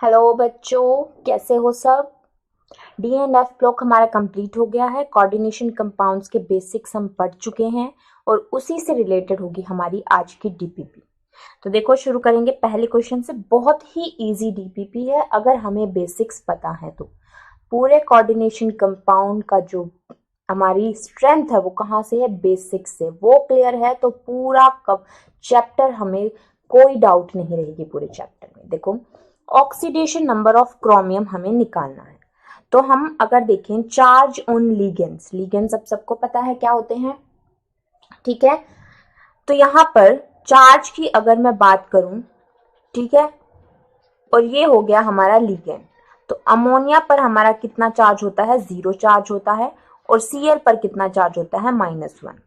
Hello बच्चों, कैसे हो सब। डी एंड एफ ब्लॉक हमारा कंप्लीट हो गया है। कोऑर्डिनेशन कंपाउंड्स के बेसिक्स हम पढ़ चुके हैं और उसी से रिलेटेड होगी हमारी आज की डीपीपी। तो देखो, शुरू करेंगे पहले क्वेश्चन से। बहुत ही इजी डीपीपी है अगर हमें बेसिक्स पता है तो। पूरे कोऑर्डिनेशन कंपाउंड का जो हमारी स्ट्रेंथ है वो कहाँ से है? बेसिक्स से। वो क्लियर है तो पूरा कब चैप्टर हमें कोई डाउट नहीं रहेगी पूरे चैप्टर में। देखो, ऑक्सीडेशन नंबर ऑफ क्रोमियम हमें निकालना है। तो हम अगर देखें चार्ज ऑन लिगेंड्स, लिगेंड्स अब सबको पता है क्या होते हैं, ठीक है। तो यहां पर चार्ज की अगर मैं बात करूं, ठीक है, और ये हो गया हमारा लिगेंड। तो अमोनिया पर हमारा कितना चार्ज होता है? 0 चार्ज होता है। और Cl पर कितना चार्ज होता है? -1।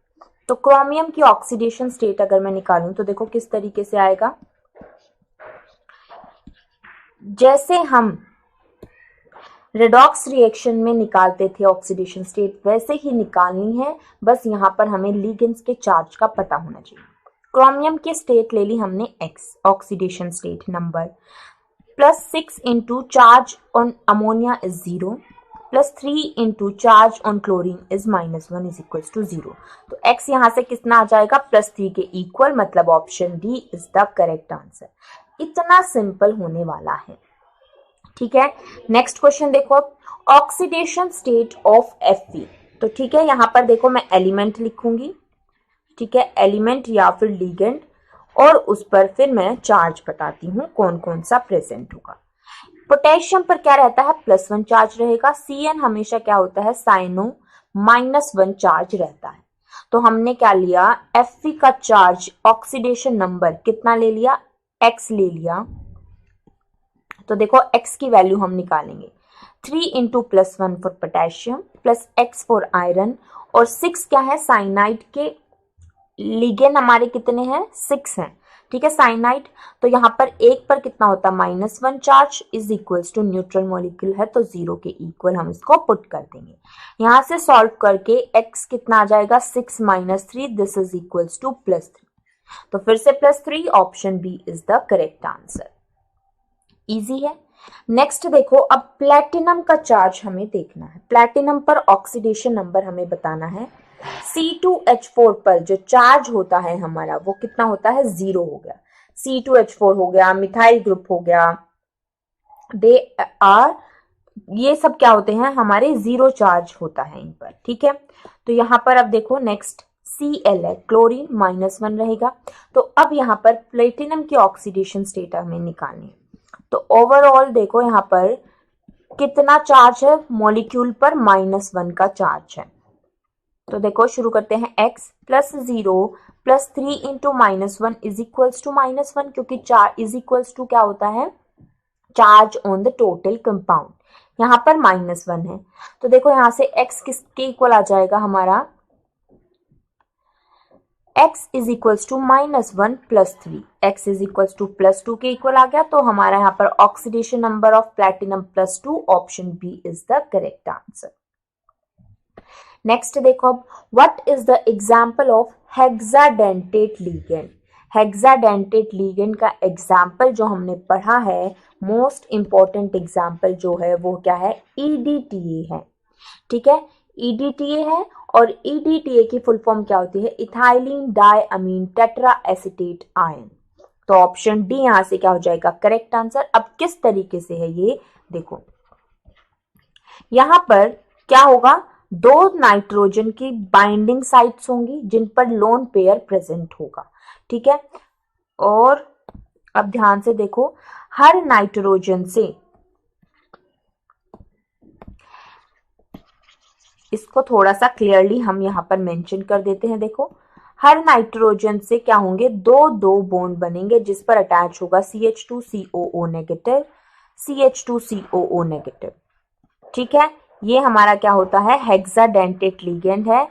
तो क्रोमियम की ऑक्सीडेशन स्टेट अगर मैं निकालूं तो देखो किस तरीके से आएगा। जैसे हम रेडॉक्स रिएक्शन में निकालते थे ऑक्सीडेशन स्टेट, वैसे ही निकालनी है। बस यहां पर हमें लिगेंड्स के चार्ज का पता होना चाहिए। क्रोमियम की स्टेट ले ली हमने x, oxidation state number, +6 into charge on ammonia is 0, +3 into charge on chlorine is -1 is equal to 0। तो x यहां से कितना आ जाएगा? +3 के इक्वल, मतलब option D is the correct answer. इतना सिंपल होने वाला है, ठीक है। नेक्स्ट क्वेश्चन देखो, ऑक्सीडेशन स्टेट ऑफ Fe। तो ठीक है, यहां पर देखो मैं एलिमेंट लिखूंगी, ठीक है, एलिमेंट या फिर लिगेंड, और उस पर फिर मैं चार्ज बताती हूँ कौन कौन सा प्रेजेंट होगा। पोटेशियम पर क्या रहता है? +1 चार्ज रहेगा। Cn हमेशा क्या होता है? साइनो, -1 चार्ज रहता है। तो हमने क्या लिया? Fe का चार्ज, ऑक्सीडेशन नंबर कितना ले लिया? x ले लिया। तो देखो x की वैल्यू हम निकालेंगे, 3 into +1 for potassium, plus x for iron, और 6 क्या है? साइनाइड के लिगेंड हमारे कितने हैं? 6 हैं, ठीक है, साइनाइड। तो यहां पर एक पर कितना होता है? -1 charge is equals to neutral molecule है तो 0 के इक्वल हम इसको पुट कर देंगे। यहां से सॉल्व करके x कितना आ जाएगा? 6 - 3, दिस इज इक्वल्स टू +3। तो फिर से +3, option B is the correct answer. Easy है। नेक्स्ट देखो, अब प्लैटिनम का चार्ज हमें देखना है। प्लैटिनम पर ऑक्सीडेशन नंबर हमें बताना है। C2H4 पर जो चार्ज होता है हमारा वो कितना होता है? 0 हो गया। C2H4 हो गया, मिथाइल ग्रुप हो गया, दे आर, ये सब क्या होते हैं? हमारे 0 चार्ज होता है इन पर, ठीक है। तो यहां पर अब देखो नेक्स्ट Cl है, क्लोरीन -1 रहेगा। तो अब यहां पर प्लेटिनम की ऑक्सीडेशन स्टेट हमें निकालनी है। तो ओवरऑल देखो यहां पर कितना चार्ज है? मॉलिक्यूल पर -1 का चार्ज है। तो देखो शुरू करते हैं, x +0 +3 into -1 is equals to -1, क्योंकि चार्ज इज इक्वल्स टू क्या होता है? Charge on the total compound. यहां पर -1 है तो देखो यहां से x किसके इक्वल आ जाएगा हमारा? x is equals to -1 +3, x is equals to +2 के इक्वल आ गया। तो हमारा यहाँ पर oxidation number of platinum +2, option B is the correct answer. Next देखो, अब what is the example of hexadentate ligand. Hexadentate ligand का एग्जाम्पल जो हमने पढ़ा है, मोस्ट इंपॉर्टेंट एग्जाम्पल जो है वो क्या है? EDTA है, ठीक है, EDTA है। और EDTA की फुल फॉर्म क्या होती है? Ethylene diamine tetra acetate ion. तो ऑप्शन डी यहां से क्या हो जाएगा? Correct answer. अब किस तरीके से है ये देखो, यहां पर क्या होगा? 2 नाइट्रोजन की बाइंडिंग साइट्स होंगी जिन पर लोन पेयर प्रेजेंट होगा, ठीक है। और अब ध्यान से देखो, हर नाइट्रोजन से, इसको थोड़ा सा क्लियरली हम यहां पर मेंशन कर देते हैं। देखो, हर नाइट्रोजन से क्या होंगे? 2 बॉन्ड बनेंगे जिस पर अटैच होगा CH2COO नेगेटिव, CH2COO नेगेटिव, ठीक है। ये हमारा क्या होता है? हेक्साडेंटेट लिगेंड है।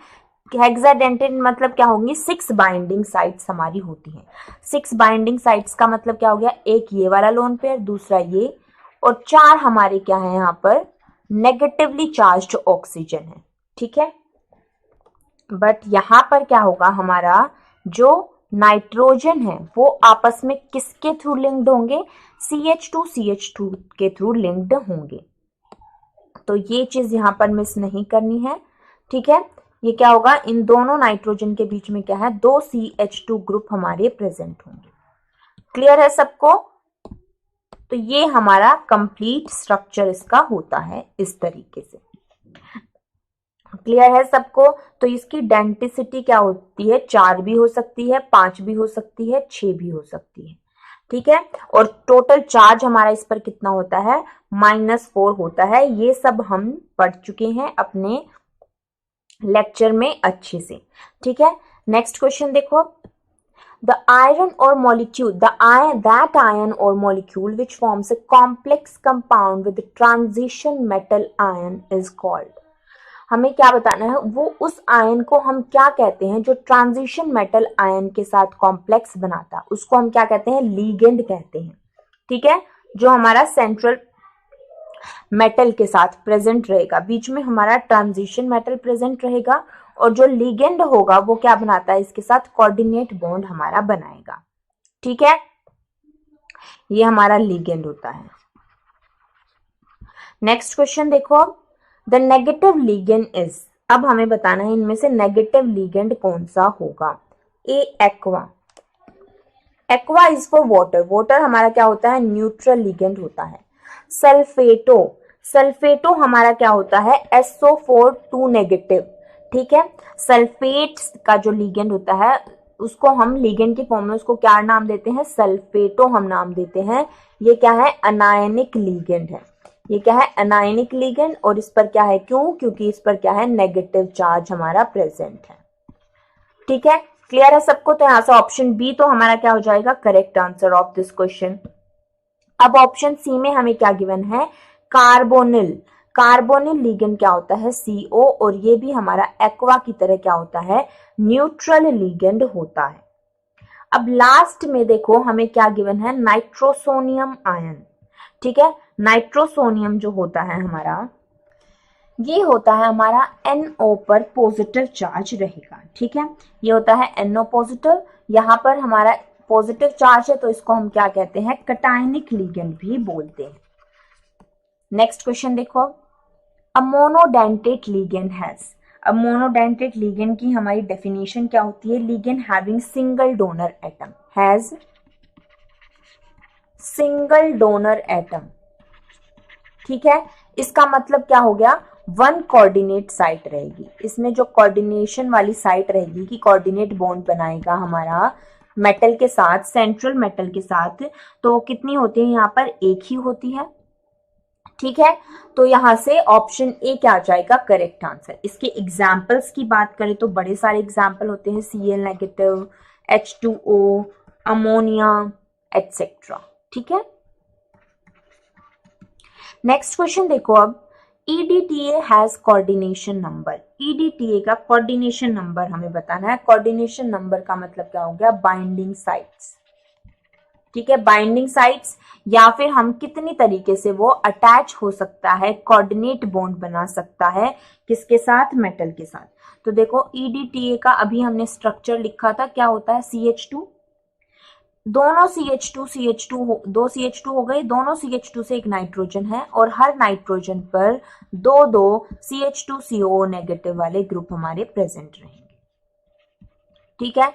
हेक्साडेंटेट मतलब क्या होंगी? 6 बाइंडिंग साइट्स हमारी होती हैं। 6 बाइंडिंग साइट्स का मतलब क्या हो गया? एक ये वाला लोन पेयर, दूसरा ये, और 4 हमारे क्या है यहाँ पर? नेगेटिवली चार्ज्ड ऑक्सीजन है, ठीक है। बट यहां पर क्या होगा? हमारा जो नाइट्रोजन है वो आपस में किसके थ्रू लिंक्ड होंगे? CH2 के थ्रू लिंक्ड होंगे। तो ये चीज यहां पर मिस नहीं करनी है, ठीक है। ये क्या होगा, इन दोनों नाइट्रोजन के बीच में क्या है, 2 CH2 ग्रुप हमारे प्रेजेंट होंगे। क्लियर है सबको? तो ये हमारा कंप्लीट स्ट्रक्चर इसका होता है इस तरीके से। क्लियर है सबको? तो इसकी डेंसिटी क्या होती है, 4 भी हो सकती है, 5 भी हो सकती है, 6 भी हो सकती है, ठीक है। और टोटल चार्ज हमारा इस पर कितना होता है, -4 होता है। ये सब हम पढ़ चुके हैं अपने लेक्चर में अच्छे से, ठीक है। नेक्स्ट क्वेश्चन देखो, the iron or molecule that iron or molecule which forms a complex compound with the transition metal ion is called। हमें क्या बताना है, वो उस आयन को हम क्या कहते हैं जो ट्रांजिशन मेटल आयन के साथ कॉम्प्लेक्स बनाता है, उसको हम क्या कहते हैं, लीगेंड कहते हैं, ठीक है। जो हमारा सेंट्रल मेटल के साथ प्रेजेंट रहेगा, बीच में हमारा ट्रांजिशन मेटल प्रेजेंट रहेगा, और जो लीगेंड होगा वो क्या बनाता है, इसके साथ कोऑर्डिनेट बॉन्ड हमारा बनाएगा, ठीक है। ये हमारा लीगेंड होता है। नेक्स्ट क्वेश्चन देखो, अब द नेगेटिव लीगेंड इज, अब हमें बताना है इनमें से नेगेटिव लीगेंड कौन सा होगा। A aqua, aqua is for water, water हमारा क्या होता है, न्यूट्रल लीगेंड होता है। सल्फेटो, सल्फेटो हमारा क्या होता है, SO4 नेगेटिव, ठीक है। सल्फेट का जो लीगेंड होता है उसको हम लीगेंड की फॉर्म में उसको क्या नाम देते हैं, सल्फेटो हम नाम देते हैं। ये क्या है, अनायनिक लीगेंड है, ये क्या है, अनायनिक लीगेंड, और इस पर क्या है, क्यों, क्योंकि इस पर क्या है, नेगेटिव चार्ज हमारा प्रेजेंट है, ठीक है। क्लियर है सबको? तो यहां से ऑप्शन बी तो हमारा क्या हो जाएगा, correct answer of this question. अब ऑप्शन सी में हमें क्या गिवन है, कार्बोनिल, कार्बोनिल लीगेंड क्या होता है, CO, और ये भी हमारा एक्वा की तरह क्या होता है, न्यूट्रल लीगेंड होता है। अब लास्ट में देखो हमें क्या गिवन है, नाइट्रोसोनियम आयन, ठीक है। नाइट्रोसोनियम जो होता है हमारा, ये होता है हमारा NO पर पॉजिटिव चार्ज रहेगा, ठीक है। ये होता है NO पॉजिटिव, यहाँ पर हमारा पॉजिटिव चार्ज है तो इसको हम क्या कहते हैं, कटायनिक लीगेंड भी बोलते हैं। नेक्स्ट क्वेश्चन देखो, अ मोनोडेंटेट लीगेंड हैज, अब मोनोडेंटेट लीगेंड की हमारी डेफिनेशन क्या होती है, ligand having single donor atom, has single donor atom, ठीक है। इसका मतलब क्या हो गया, 1 कोऑर्डिनेट साइट रहेगी, इसमें जो कोऑर्डिनेशन वाली साइट रहेगी कि कोऑर्डिनेट बॉन्ड बनाएगा हमारा मेटल के साथ, सेंट्रल मेटल के साथ, तो कितनी होती है, यहाँ पर एक ही होती है, ठीक है। तो यहां से ऑप्शन ए क्या आ जाएगा, करेक्ट आंसर। इसके एग्जाम्पल्स की बात करें तो बड़े सारे एग्जाम्पल होते हैं, Cl negative, H2O, ammonia etcetera, ठीक है। नेक्स्ट क्वेश्चन देखो, अब EDTA has coordination number, EDTA का कोऑर्डिनेशन नंबर हमें बताना है। कोऑर्डिनेशन नंबर का मतलब क्या हो गया, बाइंडिंग साइट्स, ठीक है, बाइंडिंग साइट्स, या फिर हम कितनी तरीके से वो अटैच हो सकता है, कोऑर्डिनेट बॉन्ड बना सकता है, किसके साथ, मेटल के साथ। तो देखो EDTA का अभी हमने स्ट्रक्चर लिखा था, क्या होता है, CH2, दोनों दो CH2 हो गए, दोनों CH2 से एक नाइट्रोजन है, और हर नाइट्रोजन पर दो CH2CO नेगेटिव वाले ग्रुप हमारे प्रेजेंट रहेंगे, ठीक है।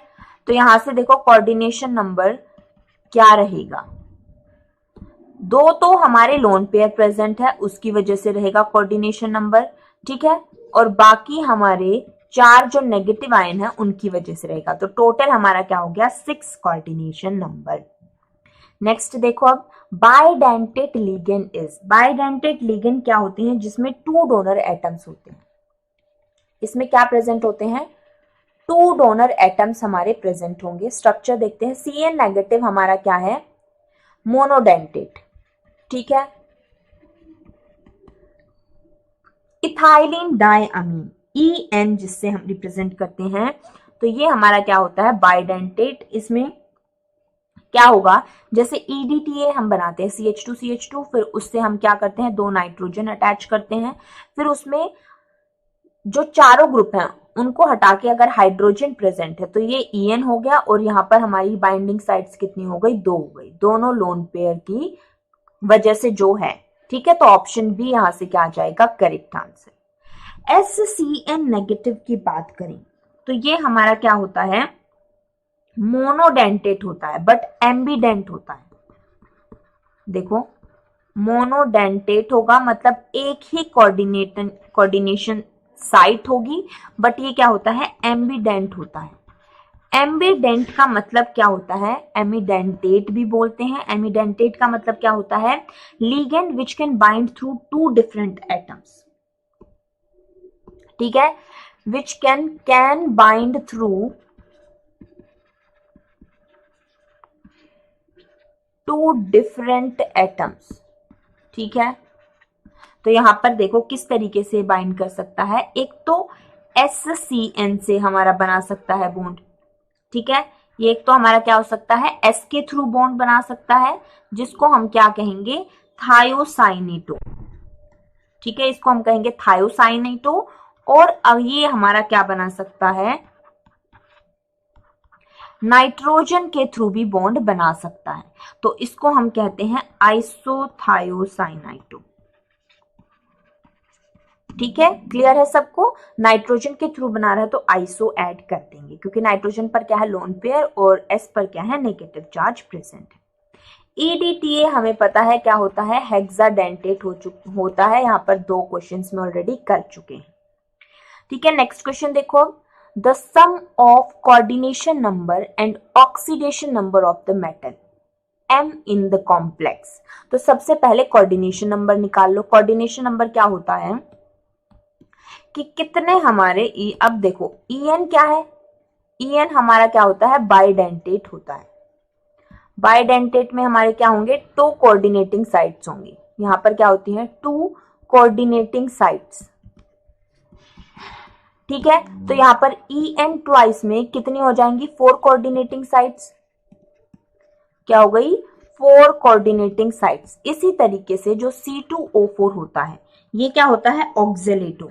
तो यहां से देखो कोऑर्डिनेशन नंबर क्या रहेगा, 2 तो हमारे लोन पेयर प्रेजेंट है उसकी वजह से रहेगा कोऑर्डिनेशन नंबर, ठीक है, और बाकी हमारे 4 जो नेगेटिव आयन है उनकी वजह से रहेगा। तो टोटल हमारा क्या हो गया, 6 कोऑर्डिनेशन नंबर। नेक्स्ट देखो, अब bidentate ligand is, bidentate ligand क्या होती है, जिसमें 2 डोनर एटम्स होते हैं, इसमें क्या प्रेजेंट होते हैं, 2 डोनर एटम्स हमारे प्रेजेंट होंगे। स्ट्रक्चर देखते हैं, Cl नेगेटिव हमारा क्या है, मोनोडेंटेट, ठीक है। इथाइलिन डाइअमीन, EN जिससे हम रिप्रेजेंट करते हैं, तो ये हमारा क्या होता है, बाइडेंटेट। इसमें क्या होगा, जैसे EDTA हम बनाते हैं, CH2 फिर उससे हम क्या करते हैं, 2 नाइट्रोजन अटैच करते हैं, फिर उसमें जो चारों ग्रुप हैं उनको हटा के अगर हाइड्रोजन प्रेजेंट है तो ये EN हो गया और यहाँ पर हमारी बाइंडिंग साइट्स कितनी हो गई, 2 हो गई, दोनों लोन पेयर की वजह से जो है। ठीक है, तो ऑप्शन बी यहां से क्या आ जाएगा, करेक्ट आंसर। SCN नेगेटिव की बात करें तो ये हमारा क्या होता है, मोनोडेंटेट होता है बट एम्बीडेंट होता है। देखो मोनोडेंटेट होगा मतलब एक ही कोऑर्डिनेशन साइट होगी, बट ये क्या होता है, एम्बीडेंट होता है। एम्बीडेंट का मतलब क्या होता है, एमिडेंटेट भी बोलते हैं। एमिडेंटेट का मतलब क्या होता है, ligand which can bind through 2 different atoms. ठीक है, which can bind through 2 different atoms. ठीक है, तो यहां पर देखो किस तरीके से बाइंड कर सकता है, एक तो SCN से हमारा बना सकता है बॉन्ड। ठीक है, ये एक तो हमारा क्या हो सकता है, S के थ्रू बॉन्ड बना सकता है जिसको हम क्या कहेंगे, थायोसाइनेटो। ठीक है, इसको हम कहेंगे थायोसाइनेटो। और अब ये हमारा क्या बना सकता है, नाइट्रोजन के थ्रू भी बॉन्ड बना सकता है, तो इसको हम कहते हैं आइसोथायोसाइनाइटो। ठीक है, क्लियर है सबको, नाइट्रोजन के थ्रू बना रहा है तो आइसो ऐड कर देंगे क्योंकि नाइट्रोजन पर क्या है, लोन पेयर, और S पर क्या है, नेगेटिव चार्ज प्रेजेंट है। EDTA हमें पता है क्या होता है, हेक्साडेंटेट होता है, यहाँ पर 2 क्वेश्चंस में ऑलरेडी कर चुके हैं। ठीक है, नेक्स्ट क्वेश्चन देखो, the sum of coordination number and oxidation number of the metal M in the complex. तो सबसे पहले कोऑर्डिनेशन नंबर निकाल लो। कोऑर्डिनेशन नंबर क्या होता है कि कितने हमारे अब देखो EN क्या है, EN हमारा क्या होता है, बाइडेंटेट होता है। बाइडेंटेट में हमारे क्या होंगे, 2 कोऑर्डिनेटिंग साइट्स होंगी। यहां पर क्या होती हैं, 2 कोऑर्डिनेटिंग साइट्स। ठीक है, तो यहां पर EN ट्वाइस में कितनी हो जाएंगी, 4 कोऑर्डिनेटिंग साइट्स। क्या हो गई, 4 कोऑर्डिनेटिंग साइट्स। इसी तरीके से जो C2O4 होता है ये क्या होता है, ऑक्जेलेटो।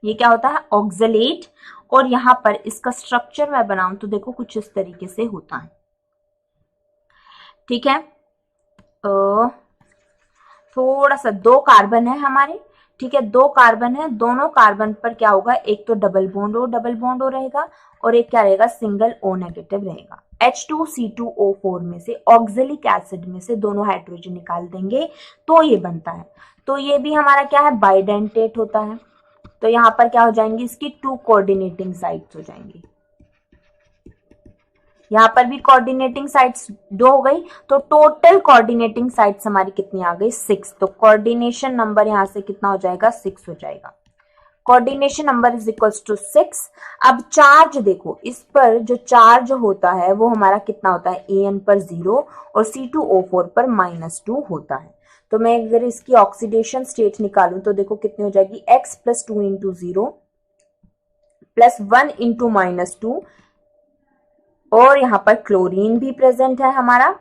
ये क्या होता है, ऑक्जेलेट। और यहां पर इसका स्ट्रक्चर मैं बनाऊं तो देखो कुछ इस तरीके से होता है। ठीक है, थोड़ा सा 2 कार्बन है हमारे। ठीक है, 2 कार्बन है, दोनों कार्बन पर क्या होगा, एक तो डबल बॉन्ड हो रहेगा और एक क्या रहेगा, सिंगल O नेगेटिव रहेगा। H2C2O4 में से ऑक्जेलिक एसिड में से दोनों हाइड्रोजन निकाल देंगे तो ये बनता है। तो ये भी हमारा क्या है, बाइडेंटेट होता है। तो यहां पर क्या हो जाएंगी, इसकी 2 कोऑर्डिनेटिंग साइट्स हो जाएंगी। यहां पर भी कोऑर्डिनेटिंग साइट्स 2 हो गई, तो टोटल कोऑर्डिनेटिंग साइट्स हमारी कितनी आ गई, 6। तो कोऑर्डिनेशन नंबर यहां से कितना हो जाएगा, 6 हो जाएगा। Coordination number is equals to 6। अब चार्ज देखो, इस पर जो चार्ज होता है वो हमारा कितना होता है, AN पर 0 और C2O4 पर -2 होता है। तो मैं अगर इसकी ऑक्सीडेशन स्टेट निकालूं तो देखो कितनी हो जाएगी, X + 2 × 0 + 1 × -2, और यहां पर क्लोरीन भी प्रेजेंट है हमारा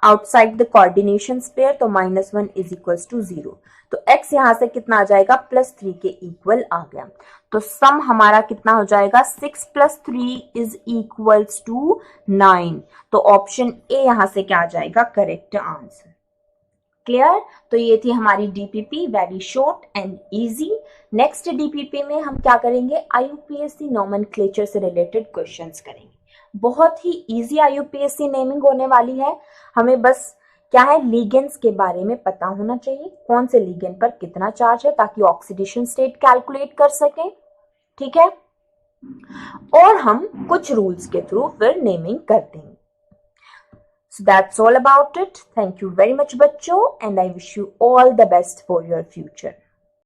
आउटसाइड द कोऑर्डिनेशन स्पेयर, तो -1 = 0। तो x यहां से कितना आ जाएगा, +3 के इक्वल आ गया। तो सम हमारा कितना हो जाएगा, 6 + 3 = 9। तो ऑप्शन ए यहां से क्या आ जाएगा, करेक्ट आंसर। क्लियर, तो ये थी हमारी DPP, very short and easy. Next DPP में हम क्या करेंगे, IUPAC नोमेनक्लेचर से रिलेटेड क्वेश्चंस करेंगे। बहुत ही इजी IUPAC नेमिंग होने वाली है। हमें बस क्या है, लिगेंड्स के बारे में पता होना चाहिए, कौन से लिगेंड पर कितना चार्ज है, ताकि ऑक्सीडेशन स्टेट कैलकुलेट कर सकें। ठीक है, और हम कुछ रूल्स के थ्रू फिर नेमिंग कर देंगे। So that's all about it. Thank you very much, बच्चों, and I wish you all the best for your future.